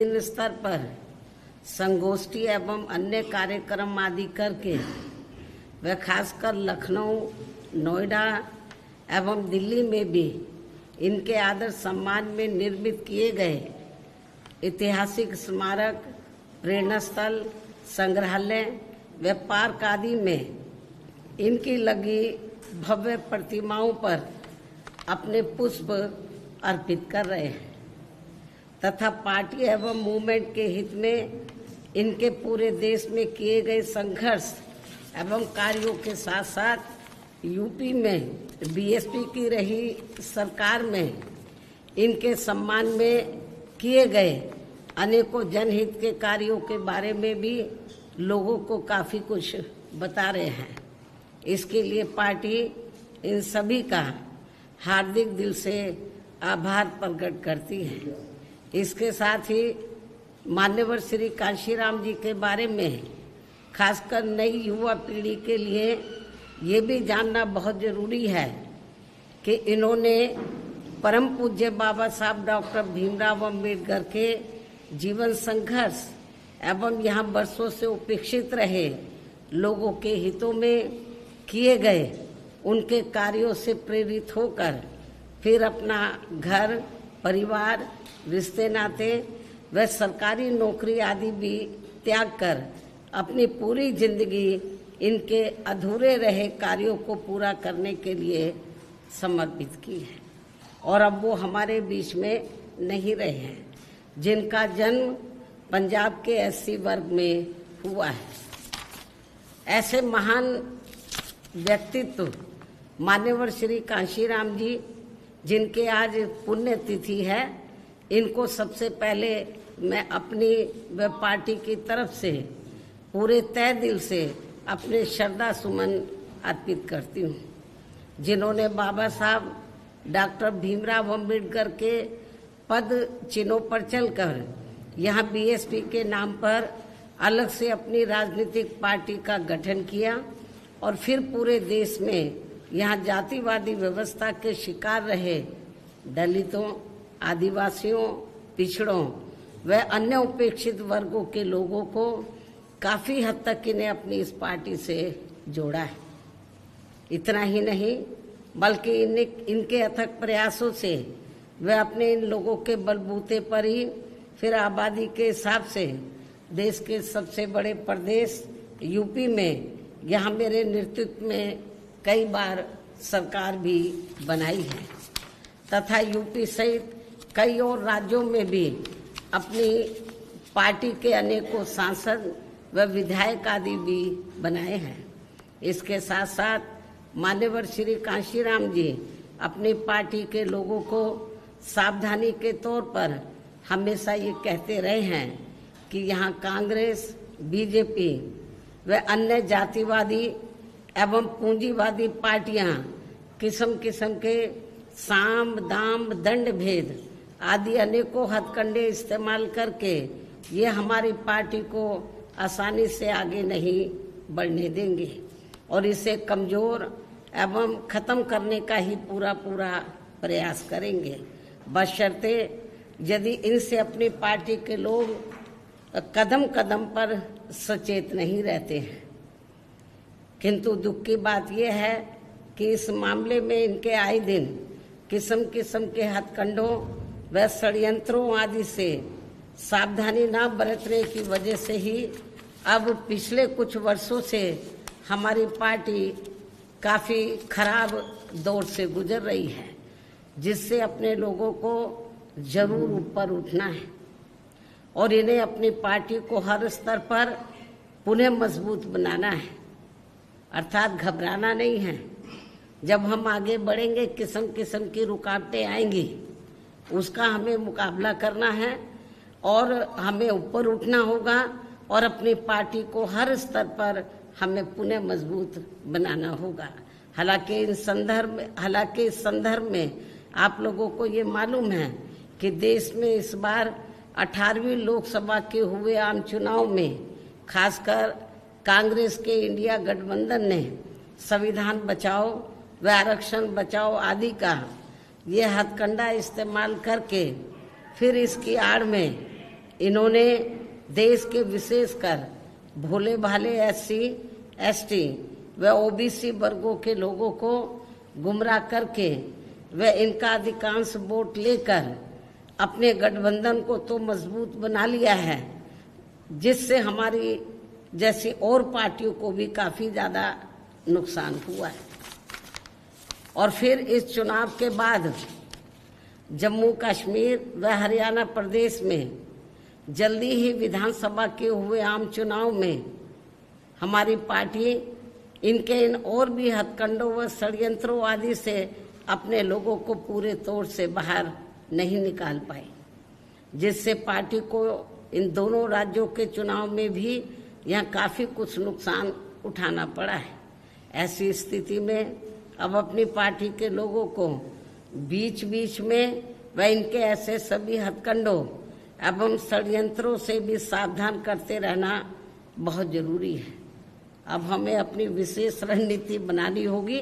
विभिन्न स्तर पर संगोष्ठी एवं अन्य कार्यक्रम आदि करके व खासकर लखनऊ, नोएडा एवं दिल्ली में भी इनके आदर सम्मान में निर्मित किए गए ऐतिहासिक स्मारक, प्रेरणा स्थल, संग्रहालय व पार्क आदि में इनकी लगी भव्य प्रतिमाओं पर अपने पुष्प अर्पित कर रहे हैं तथा पार्टी एवं मूवमेंट के हित में इनके पूरे देश में किए गए संघर्ष एवं कार्यों के साथ साथ यूपी में बीएसपी की रही सरकार में इनके सम्मान में किए गए अनेकों जनहित के कार्यों के बारे में भी लोगों को काफ़ी कुछ बता रहे हैं। इसके लिए पार्टी इन सभी का हार्दिक दिल से आभार प्रकट करती है। इसके साथ ही मान्यवर श्री कांशीराम जी के बारे में खासकर नई युवा पीढ़ी के लिए ये भी जानना बहुत जरूरी है कि इन्होंने परम पूज्य बाबा साहब डॉक्टर भीमराव अम्बेडकर के जीवन संघर्ष एवं यहाँ वर्षों से उपेक्षित रहे लोगों के हितों में किए गए उनके कार्यों से प्रेरित होकर फिर अपना घर, परिवार, रिश्ते नाते व सरकारी नौकरी आदि भी त्याग कर अपनी पूरी जिंदगी इनके अधूरे रहे कार्यों को पूरा करने के लिए समर्पित की है और अब वो हमारे बीच में नहीं रहे हैं, जिनका जन्म पंजाब के एससी वर्ग में हुआ है। ऐसे महान व्यक्तित्व मान्यवर श्री कांशीराम जी, जिनके आज पुण्यतिथि है, इनको सबसे पहले मैं अपनी व पार्टी की तरफ से पूरे तय दिल से अपने श्रद्धा सुमन अर्पित करती हूँ, जिन्होंने बाबा साहब डॉक्टर भीमराव अम्बेडकर के पद चिन्हों पर चलकर यहाँ बीएसपी के नाम पर अलग से अपनी राजनीतिक पार्टी का गठन किया और फिर पूरे देश में यहाँ जातिवादी व्यवस्था के शिकार रहे दलितों, आदिवासियों, पिछड़ों व अन्य उपेक्षित वर्गों के लोगों को काफ़ी हद तक इन्हें अपनी इस पार्टी से जोड़ा है। इतना ही नहीं बल्कि इनके अथक प्रयासों से वह अपने इन लोगों के बलबूते पर ही फिर आबादी के हिसाब से देश के सबसे बड़े प्रदेश यूपी में यहाँ मेरे नेतृत्व में कई बार सरकार भी बनाई है तथा यूपी सहित कई और राज्यों में भी अपनी पार्टी के अनेकों सांसद व विधायक आदि भी बनाए हैं। इसके साथ साथ मान्यवर श्री कांशीराम जी अपनी पार्टी के लोगों को सावधानी के तौर पर हमेशा ये कहते रहे हैं कि यहाँ कांग्रेस, बीजेपी व अन्य जातिवादी एवं पूंजीवादी पार्टियां किस्म किस्म के साम, दाम, दंड भेद आदि अनेकों हथकंडे इस्तेमाल करके ये हमारी पार्टी को आसानी से आगे नहीं बढ़ने देंगे और इसे कमजोर एवं खत्म करने का ही पूरा प्रयास करेंगे, बशर्ते यदि इनसे अपनी पार्टी के लोग कदम कदम पर सचेत नहीं रहते हैं। किंतु दुख की बात यह है कि इस मामले में इनके आए दिन किस्म किस्म के हथकंडों व षड्यंत्रों आदि से सावधानी न बरतने की वजह से ही अब पिछले कुछ वर्षों से हमारी पार्टी काफ़ी खराब दौर से गुजर रही है, जिससे अपने लोगों को जरूर ऊपर उठना है और इन्हें अपनी पार्टी को हर स्तर पर पुनः मजबूत बनाना है, अर्थात घबराना नहीं है। जब हम आगे बढ़ेंगे किस्म किस्म की रुकावटें आएंगी, उसका हमें मुकाबला करना है और हमें ऊपर उठना होगा और अपनी पार्टी को हर स्तर पर हमें पुनः मजबूत बनाना होगा। हालांकि इस संदर्भ में आप लोगों को ये मालूम है कि देश में इस बार 18वीं लोकसभा के हुए आम चुनाव में खासकर कांग्रेस के इंडिया गठबंधन ने संविधान बचाओ व आरक्षण बचाओ आदि का ये हथकंडा इस्तेमाल करके फिर इसकी आड़ में इन्होंने देश के विशेषकर भोले भाले SC, ST व OBC वर्गों के लोगों को गुमराह करके व इनका अधिकांश वोट लेकर अपने गठबंधन को तो मजबूत बना लिया है, जिससे हमारी जैसी और पार्टियों को भी काफी ज्यादा नुकसान हुआ है। और फिर इस चुनाव के बाद जम्मू कश्मीर व हरियाणा प्रदेश में जल्दी ही विधानसभा के हुए आम चुनाव में हमारी पार्टी इनके इन और भी हथकंडों व षड्यंत्रों आदि से अपने लोगों को पूरे तौर से बाहर नहीं निकाल पाई, जिससे पार्टी को इन दोनों राज्यों के चुनाव में भी यहाँ काफी कुछ नुकसान उठाना पड़ा है। ऐसी स्थिति में अब अपनी पार्टी के लोगों को बीच बीच में व इनके ऐसे सभी हथकंडों एवं षड्यंत्रों से भी सावधान करते रहना बहुत जरूरी है। अब हमें अपनी विशेष रणनीति बनानी होगी।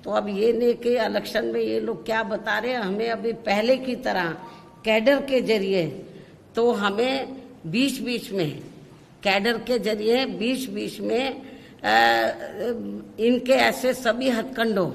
तो अब ये नहीं कि इलेक्शन में ये लोग क्या बता रहे हैं, हमें अभी पहले की तरह कैडर के जरिए तो हमें बीच बीच में कैडर के जरिए बीच बीच में इनके ऐसे सभी हथकंडों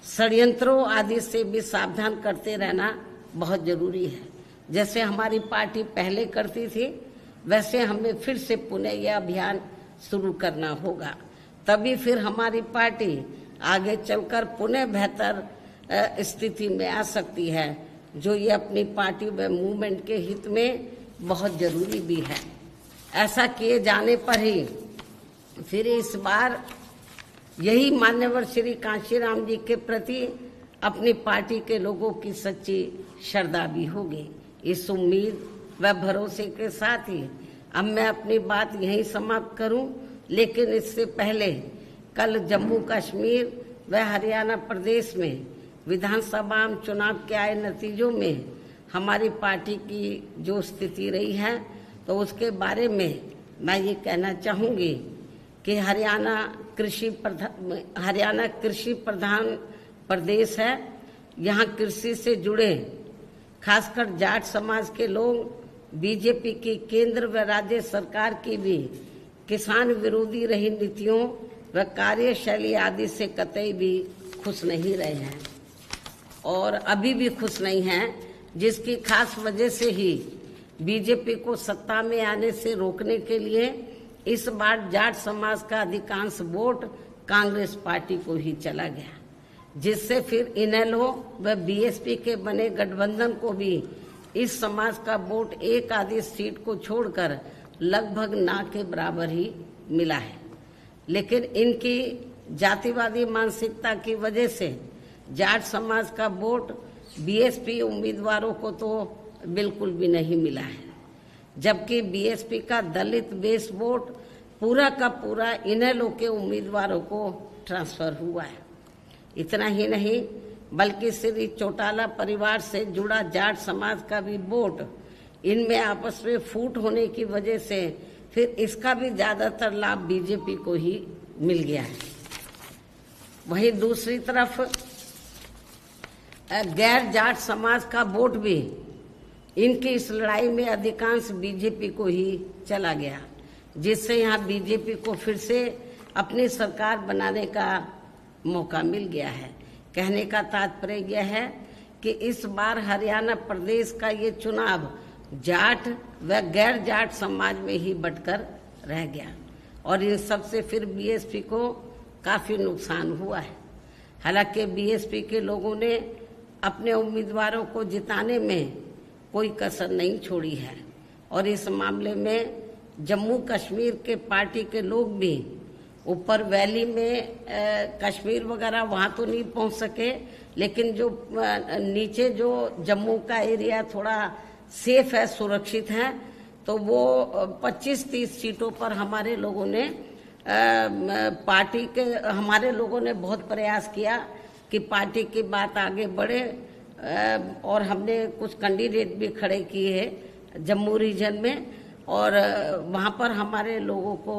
षड्यंत्रों आदि से भी सावधान करते रहना बहुत जरूरी है। जैसे हमारी पार्टी पहले करती थी, वैसे हमें फिर से पुनः यह अभियान शुरू करना होगा, तभी फिर हमारी पार्टी आगे चलकर पुनः बेहतर स्थिति में आ सकती है, जो ये अपनी पार्टी व मूवमेंट के हित में बहुत जरूरी भी है। ऐसा किए जाने पर ही फिर इस बार यही मान्यवर श्री कांशीराम जी के प्रति अपनी पार्टी के लोगों की सच्ची श्रद्धा भी होगी। इस उम्मीद व भरोसे के साथ ही अब मैं अपनी बात यहीं समाप्त करूं, लेकिन इससे पहले कल जम्मू कश्मीर व हरियाणा प्रदेश में विधानसभा चुनाव के आए नतीजों में हमारी पार्टी की जो स्थिति रही है, तो उसके बारे में मैं ये कहना चाहूँगी कि हरियाणा कृषि प्रधान प्रदेश है। यहाँ कृषि से जुड़े खासकर जाट समाज के लोग बीजेपी की केंद्र व राज्य सरकार की भी किसान विरोधी रही नीतियों व कार्यशैली आदि से कतई भी खुश नहीं रहे हैं और अभी भी खुश नहीं हैं, जिसकी खास वजह से ही बीजेपी को सत्ता में आने से रोकने के लिए इस बार जाट समाज का अधिकांश वोट कांग्रेस पार्टी को ही चला गया, जिससे फिर इनेलो व बीएसपी के बने गठबंधन को भी इस समाज का वोट एक आधी सीट को छोड़कर लगभग ना के बराबर ही मिला है। लेकिन इनकी जातिवादी मानसिकता की वजह से जाट समाज का वोट बीएसपी उम्मीदवारों को तो बिल्कुल भी नहीं मिला है, जबकि बीएसपी का दलित बेस वोट पूरा का पूरा इनेलो के उम्मीदवारों को ट्रांसफर हुआ है। इतना ही नहीं बल्कि श्री चौटाला परिवार से जुड़ा जाट समाज का भी वोट इनमें आपस में फूट होने की वजह से फिर इसका भी ज्यादातर लाभ बीजेपी को ही मिल गया है। वहीं दूसरी तरफ गैर जाट समाज का वोट भी इनकी इस लड़ाई में अधिकांश बीजेपी को ही चला गया, जिससे यहाँ बीजेपी को फिर से अपनी सरकार बनाने का मौका मिल गया है। कहने का तात्पर्य यह है कि इस बार हरियाणा प्रदेश का ये चुनाव जाट व गैर जाट समाज में ही बंटकर रह गया और इन सबसे फिर बीएसपी को काफी नुकसान हुआ है। हालांकि बीएसपी के लोगों ने अपने उम्मीदवारों को जिताने में कोई कसर नहीं छोड़ी है और इस मामले में जम्मू कश्मीर के पार्टी के लोग भी ऊपर वैली में कश्मीर वगैरह वहाँ तो नहीं पहुँच सके, लेकिन जो नीचे जो जम्मू का एरिया थोड़ा सेफ है, सुरक्षित है, तो वो 25-30 सीटों पर हमारे लोगों ने हमारे लोगों ने बहुत प्रयास किया कि पार्टी की बात आगे बढ़े और हमने कुछ कैंडिडेट भी खड़े किए जम्मू रीजन में और वहाँ पर हमारे लोगों को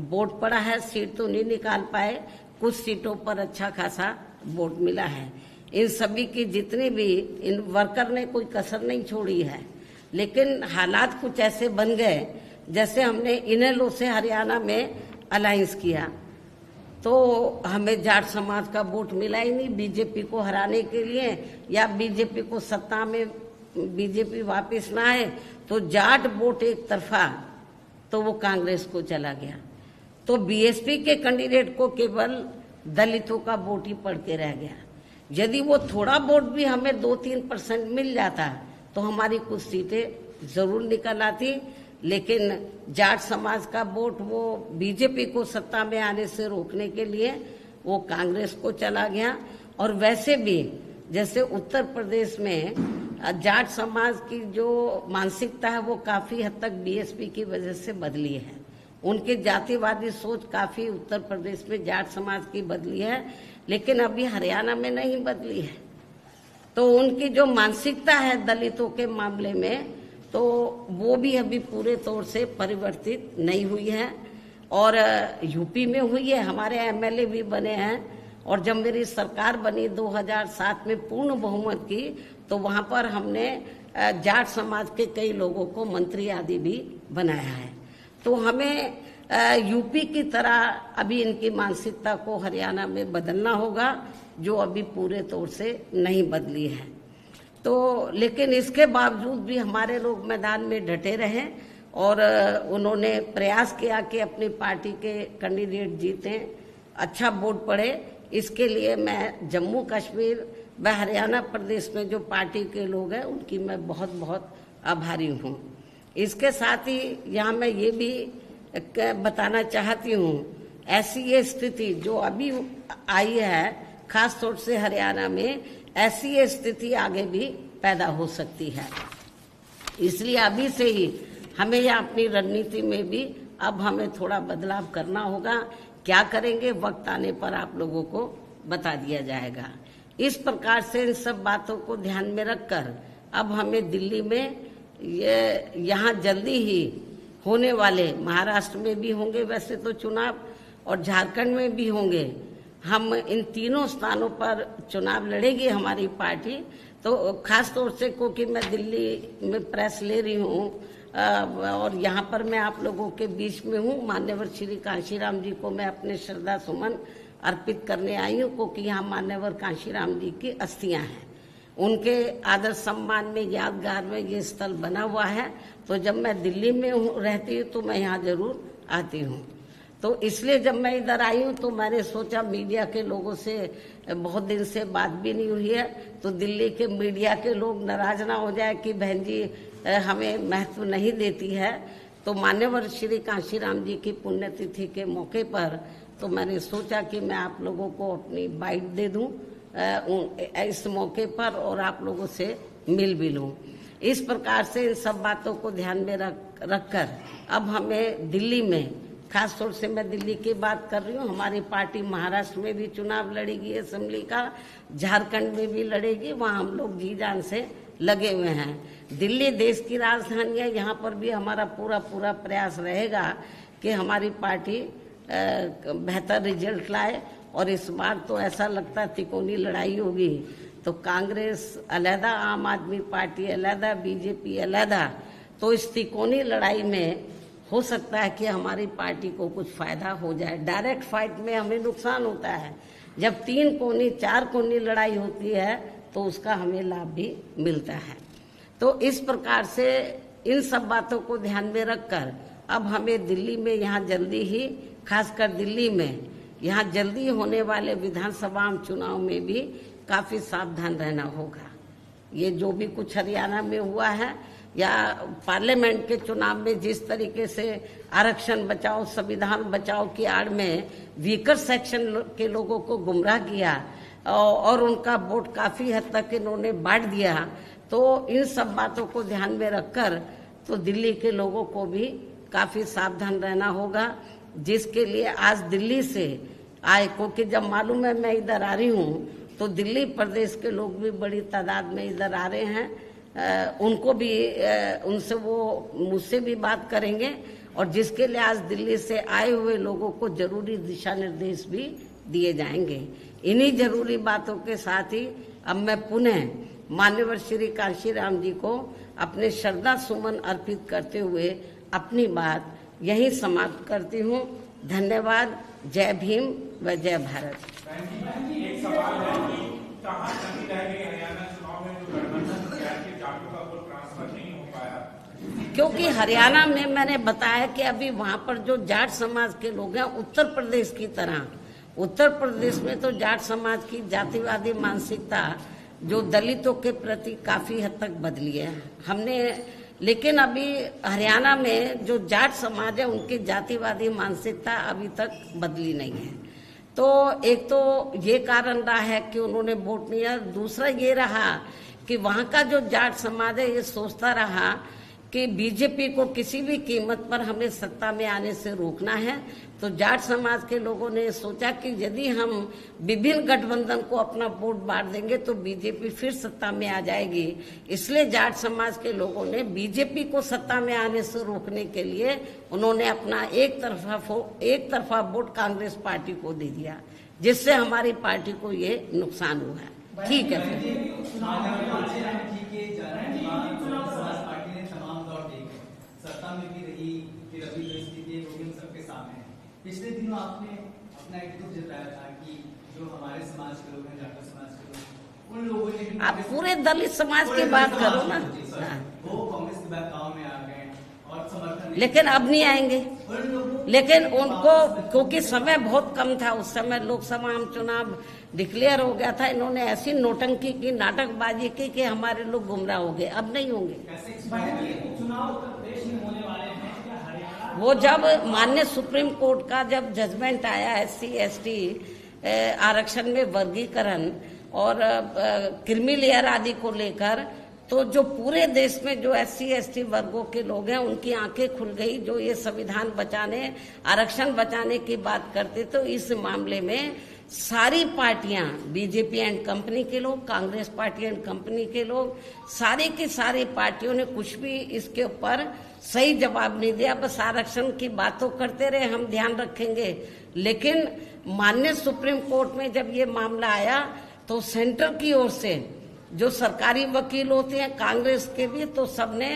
वोट पड़ा है। सीट तो नहीं निकाल पाए, कुछ सीटों पर अच्छा खासा वोट मिला है। इन सभी की जितनी भी इन वर्कर ने कोई कसर नहीं छोड़ी है लेकिन हालात कुछ ऐसे बन गए, जैसे हमने इनेलो से हरियाणा में अलायंस किया तो हमें जाट समाज का वोट मिला ही नहीं बीजेपी को हराने के लिए, या बीजेपी को सत्ता में बीजेपी वापस ना आए तो जाट वोट एक तरफा तो वो कांग्रेस को चला गया। तो बीएसपी के कैंडिडेट को केवल दलितों का वोट ही पड़ के रह गया। यदि वो थोड़ा वोट भी हमें 2-3% मिल जाता तो हमारी कुछ सीटें जरूर निकल आती, लेकिन जाट समाज का वोट वो बीजेपी को सत्ता में आने से रोकने के लिए वो कांग्रेस को चला गया। और वैसे भी जैसे उत्तर प्रदेश में जाट समाज की जो मानसिकता है वो काफी हद तक बीएसपी की वजह से बदली है। उनकी जातिवादी सोच काफी उत्तर प्रदेश में जाट समाज की बदली है, लेकिन अभी हरियाणा में नहीं बदली है। तो उनकी जो मानसिकता है दलितों के मामले में तो वो भी अभी पूरे तौर से परिवर्तित नहीं हुई है। और यूपी में हुई है, हमारे एमएलए भी बने हैं। और जब मेरी सरकार बनी 2007 में पूर्ण बहुमत की तो वहां पर हमने जाट समाज के कई लोगों को मंत्री आदि भी बनाया है। तो हमें यूपी की तरह अभी इनकी मानसिकता को हरियाणा में बदलना होगा, जो अभी पूरे तौर से नहीं बदली है। तो लेकिन इसके बावजूद भी हमारे लोग मैदान में डटे रहे और उन्होंने प्रयास किया कि अपनी पार्टी के कैंडिडेट जीतें, अच्छा वोट पड़े। इसके लिए मैं जम्मू कश्मीर व हरियाणा प्रदेश में जो पार्टी के लोग हैं उनकी मैं बहुत बहुत आभारी हूँ। इसके साथ ही यहाँ मैं ये भी बताना चाहती हूँ, ऐसी ये स्थिति जो अभी आई है खास तौर से हरियाणा में, ऐसी ये स्थिति आगे भी पैदा हो सकती है। इसलिए अभी से ही हमें या अपनी रणनीति में भी अब हमें थोड़ा बदलाव करना होगा। क्या करेंगे वक्त आने पर आप लोगों को बता दिया जाएगा। इस प्रकार से इन सब बातों को ध्यान में रखकर अब हमें दिल्ली में यहाँ जल्दी ही होने वाले, महाराष्ट्र में भी होंगे वैसे तो चुनाव और झारखंड में भी होंगे, हम इन तीनों स्थानों पर चुनाव लड़ेगी हमारी पार्टी। तो खास तौर से क्योंकि मैं दिल्ली में प्रेस ले रही हूँ और यहाँ पर मैं आप लोगों के बीच में हूँ, मान्यवर श्री कांशीराम जी को मैं अपने श्रद्धा सुमन अर्पित करने आई हूँ, क्योंकि यहाँ मान्यवर कांशीराम जी की अस्थियां हैं। उनके आदर सम्मान में यादगार में ये स्थल बना हुआ है। तो जब मैं दिल्ली में रहती हूँ तो मैं यहाँ जरूर आती हूँ। तो इसलिए जब मैं इधर आई हूँ तो मैंने सोचा मीडिया के लोगों से बहुत दिन से बात भी नहीं हुई है, तो दिल्ली के मीडिया के लोग नाराज ना हो जाए कि बहन जी हमें महत्व नहीं देती है। तो मान्यवर श्री कांशीराम जी की पुण्यतिथि के मौके पर तो मैंने सोचा कि मैं आप लोगों को अपनी बाइट दे दूं इस मौके पर और आप लोगों से मिल भी लूं। इस प्रकार से इन सब बातों को ध्यान में रखकर अब हमें दिल्ली में, खास तौर से मैं दिल्ली की बात कर रही हूँ, हमारी पार्टी महाराष्ट्र में भी चुनाव लड़ेगी असेंबली का, झारखंड में भी लड़ेगी, वहाँ हम लोग जी जान से लगे हुए हैं। दिल्ली देश की राजधानी है, यहाँ पर भी हमारा पूरा प्रयास रहेगा कि हमारी पार्टी बेहतर रिजल्ट लाए। और इस बार तो ऐसा लगता है तिकोनी लड़ाई होगी, तो कांग्रेस अलहदा, आम आदमी पार्टी अलहदा, बीजेपी अलहदा। तो इस तिकोनी लड़ाई में हो सकता है कि हमारी पार्टी को कुछ फायदा हो जाए। डायरेक्ट फाइट में हमें नुकसान होता है, जब 3 कोनी 4 कोनी लड़ाई होती है तो उसका हमें लाभ भी मिलता है। तो इस प्रकार से इन सब बातों को ध्यान में रखकर अब हमें दिल्ली में यहाँ जल्दी ही, खासकर दिल्ली में यहाँ जल्दी होने वाले विधानसभा चुनाव में भी काफी सावधान रहना होगा। ये जो भी कुछ हरियाणा में हुआ है या पार्लियामेंट के चुनाव में जिस तरीके से आरक्षण बचाओ, संविधान बचाओ की आड़ में वीकर सेक्शन के लोगों को गुमराह किया और उनका वोट काफी हद तक इन्होंने बांट दिया, तो इन सब बातों को ध्यान में रखकर तो दिल्ली के लोगों को भी काफी सावधान रहना होगा। जिसके लिए आज दिल्ली से आए, क्योंकि जब मालूम है मैं इधर आ रही हूँ तो दिल्ली प्रदेश के लोग भी बड़ी तादाद में इधर आ रहे हैं। उनको भी उनसे वो मुझसे भी बात करेंगे और जिसके लिए आज दिल्ली से आए हुए लोगों को जरूरी दिशा निर्देश भी दिए जाएंगे। इन्हीं जरूरी बातों के साथ ही अब मैं पुनः मान्यवर श्री कांशीराम जी को अपने श्रद्धा सुमन अर्पित करते हुए अपनी बात यहीं समाप्त करती हूँ। धन्यवाद। जय भीम व जय भारत। एक सवाल है कि कहाँ कमी रह गई हरियाणा चुनाव में जो गठबंधन के जाटों का वोट ट्रांसफर नहीं हो पाया? क्योंकि हरियाणा में मैंने बताया कि अभी वहां पर जो जाट समाज के लोग हैं, उत्तर प्रदेश की तरह, उत्तर प्रदेश में तो जाट समाज की जातिवादी मानसिकता जो दलितों के प्रति काफी हद तक बदली है हमने, लेकिन अभी हरियाणा में जो जाट समाज है उनकी जातिवादी मानसिकता अभी तक बदली नहीं है। तो एक तो ये कारण रहा है कि उन्होंने वोट नहीं दिया। दूसरा ये रहा कि वहाँ का जो जाट समाज है ये सोचता रहा कि बीजेपी को किसी भी कीमत पर हमें सत्ता में आने से रोकना है। तो जाट समाज के लोगों ने सोचा कि यदि हम विभिन्न गठबंधन को अपना वोट बांट देंगे तो बीजेपी फिर सत्ता में आ जाएगी। इसलिए जाट समाज के लोगों ने बीजेपी को सत्ता में आने से रोकने के लिए उन्होंने अपना एक तरफा वोट कांग्रेस पार्टी को दे दिया, जिससे हमारी पार्टी को ये नुकसान हुआ है। ठीक है पिछले दिनों आपने अपना एक दुख जताया था कि जो हमारे समाज के लोग हैं, जाटो समाज के लोग, उन लोगों ने आप पूरे दलित समाज की बात करो ना, वो कांग्रेस के बहकाव में आ गए और समर्थन, लेकिन अब नहीं आएंगे। लेकिन उनको क्योंकि समय बहुत कम था, उस समय लोकसभा चुनाव डिक्लेयर हो गया था, इन्होंने ऐसी नोटंकी की, नाटकबाजी की कि हमारे लोग गुमराह हो गए। अब नहीं होंगे। वो जब माननीय सुप्रीम कोर्ट का जब जजमेंट आया SC/ST आरक्षण में वर्गीकरण और क्रीमी लेयर आदि को लेकर, तो जो पूरे देश में जो SC/ST वर्गों के लोग हैं उनकी आंखें खुल गई, जो ये संविधान बचाने, आरक्षण बचाने की बात करते। तो इस मामले में सारी पार्टियां, बीजेपी एंड कंपनी के लोग, कांग्रेस पार्टी एंड कंपनी के लोग, सारी की सारी पार्टियों ने कुछ भी इसके ऊपर सही जवाब नहीं दिया। बस आरक्षण की बातों करते रहे, हम ध्यान रखेंगे। लेकिन माननीय सुप्रीम कोर्ट में जब ये मामला आया तो सेंटर की ओर से जो सरकारी वकील होते हैं, कांग्रेस के भी, तो सबने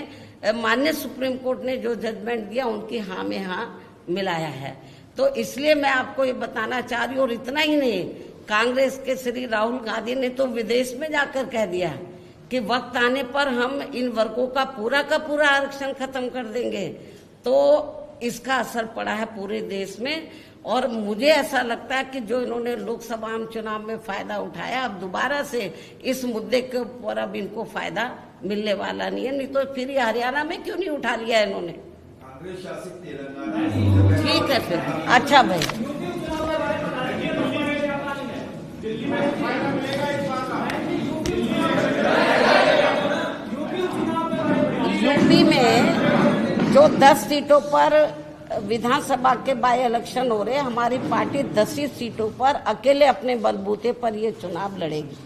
माननीय सुप्रीम कोर्ट ने जो जजमेंट दिया उनकी हाँ में हाँ मिलाया है। तो इसलिए मैं आपको ये बताना चाह रही हूँ। और इतना ही नहीं, कांग्रेस के श्री राहुल गांधी ने तो विदेश में जाकर कह दिया कि वक्त आने पर हम इन वर्गों का पूरा आरक्षण खत्म कर देंगे। तो इसका असर पड़ा है पूरे देश में। और मुझे ऐसा लगता है कि जो इन्होंने लोकसभा चुनाव में फायदा उठाया, अब दोबारा से इस मुद्दे के ऊपर अब इनको फायदा मिलने वाला नहीं है। नहीं तो फिर ये हरियाणा में क्यों नहीं उठा लिया इन्होंने? कांग्रेस शासित तेलंगाना। ठीक है फिर, अच्छा भाई। यूपी में जो 10 सीटों पर विधानसभा के बाई इलेक्शन हो रहे, हमारी पार्टी 10 सीटों पर अकेले अपने बलबूते पर ये चुनाव लड़ेगी।